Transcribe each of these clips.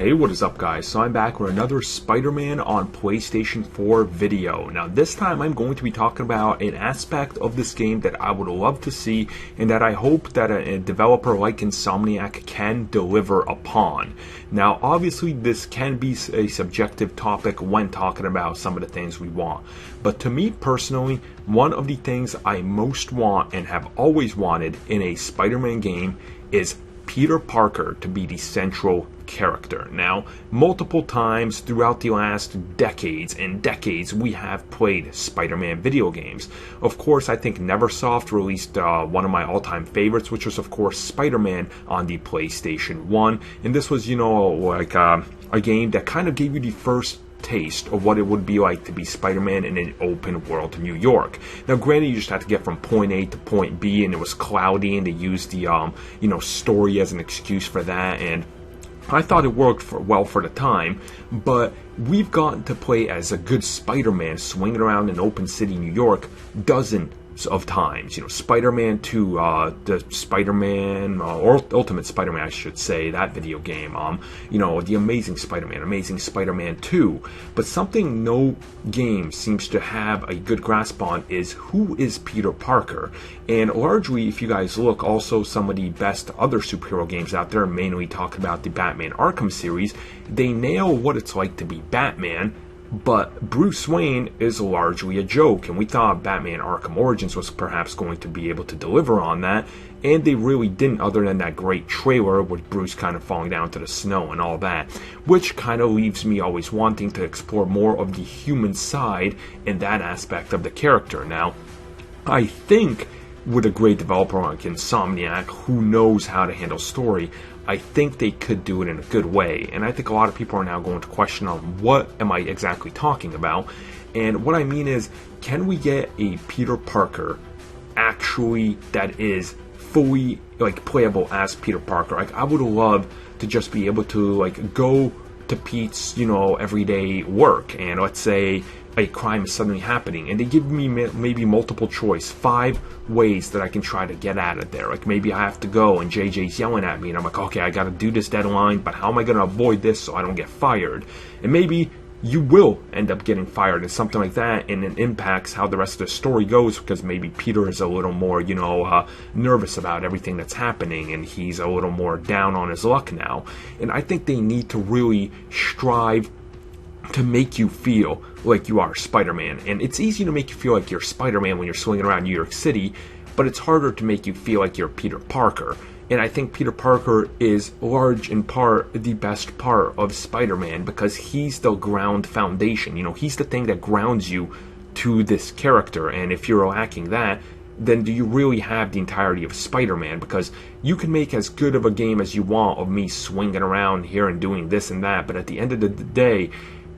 Hey, what is up guys? So I'm back with another Spider-Man on PlayStation 4 video. Now this time I'm going to be talking about an aspect of this game that I would love to see and that I hope that a developer like Insomniac can deliver upon. Now obviously this can be a subjective topic when talking about some of the things we want. But to me personally, one of the things I most want and have always wanted in a Spider-Man game is Peter Parker to be the central character. Now, multiple times throughout the last decades and decades, we have played Spider-Man video games. Of course, I think Neversoft released one of my all-time favorites, which was, of course, Spider-Man on the PlayStation 1. And this was, like a game that kind of gave you the first taste of what it would be like to be Spider-Man in an open world New York. Now granted, you just had to get from point A to point B, and it was cloudy, and they used the story as an excuse for that, and I thought it worked well for the time. But we've gotten to play as a good Spider-Man swinging around in open city New York dozens of times. Spider-Man 2, the Spider-Man, or Ultimate Spider-Man I should say, that video game, the Amazing Spider-Man 2. But something no game seems to have a good grasp on is who is Peter Parker. And largely, if you guys look, also some of the best other superhero games out there, mainly talk about the Batman Arkham series, they nail what it's like to be Batman. But Bruce Wayne is largely a joke, and we thought Batman Arkham Origins was perhaps going to be able to deliver on that, and they really didn't, other than that great trailer with Bruce kind of falling down to the snow and all that, which kind of leaves me always wanting to explore more of the human side in that aspect of the character. Now, I think with a great developer like Insomniac, who knows how to handle story, I think they could do it in a good way. And I think a lot of people are now going to question on what am I exactly talking about. And what I mean is, can we get a Peter Parker actually that is fully playable as Peter Parker? I would love to just be able to go to Pete's everyday work, and let's say a crime is suddenly happening, and they give me maybe multiple choice, 5 ways that I can try to get out of there. Maybe I have to go and JJ's yelling at me, and I'm like, okay, I gotta do this deadline, but how am I gonna avoid this so I don't get fired? And maybe you will end up getting fired and something like that, and it impacts how the rest of the story goes, because maybe Peter is a little more, nervous about everything that's happening, and he's a little more down on his luck now. And I think they need to really strive to make you feel like you are Spider-Man. And it's easy to make you feel like you're Spider-Man when you're swinging around New York City, but it's harder to make you feel like you're Peter Parker. And I think Peter Parker is large in part the best part of Spider-Man, because he's the ground foundation. He's the thing that grounds you to this character. And if you're lacking that, then do you really have the entirety of Spider-Man? Because you can make as good of a game as you want of me swinging around here and doing this and that, but at the end of the day,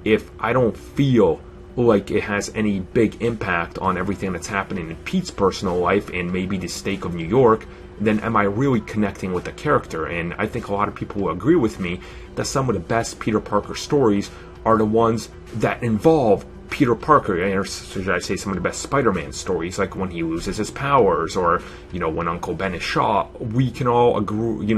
if I don't feel like it has any big impact on everything that's happening in Pete's personal life and maybe the stake of New York, then am I really connecting with the character? And I think a lot of people will agree with me that some of the best Peter Parker stories are the ones that involve Peter Parker, or should I say some of the best Spider-Man stories, like when he loses his powers, or, when Uncle Ben is shot. We can all agree,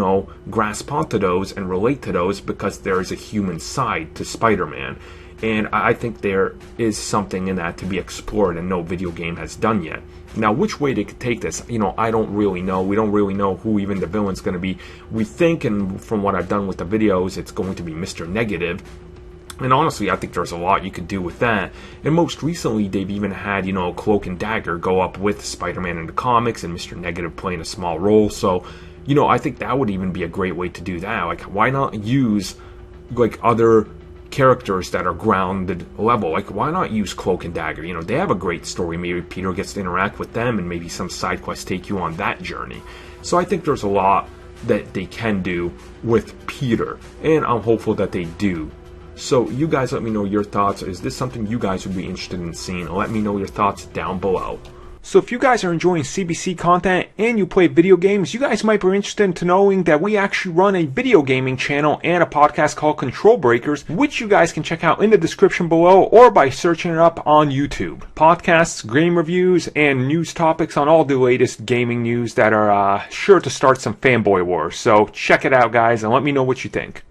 grasp onto those and relate to those because there is a human side to Spider-Man. And I think there is something in that to be explored and no video game has done yet. Now, which way they could take this, I don't really know. We don't really know who even the villain's going to be. We think, and from what I've done with the videos, it's going to be Mr. Negative. And honestly, I think there's a lot you could do with that. And most recently, they've even had, Cloak and Dagger go up with Spider-Man in the comics, and Mr. Negative playing a small role. So, I think that would even be a great way to do that. Why not use, other characters that are grounded level? Why not use Cloak and Dagger? They have a great story. Maybe Peter gets to interact with them, and maybe some side quests take you on that journey. So I think there's a lot that they can do with Peter, and I'm hopeful that they do. So you guys let me know your thoughts. Is this something you guys would be interested in seeing? Let me know your thoughts down below. So if you guys are enjoying CBC content and you play video games, you guys might be interested in knowing that we actually run a video gaming channel and a podcast called Control Breakers, which you guys can check out in the description below or by searching it up on YouTube. Podcasts, game reviews, and news topics on all the latest gaming news that are sure to start some fanboy wars. So check it out, guys, and let me know what you think.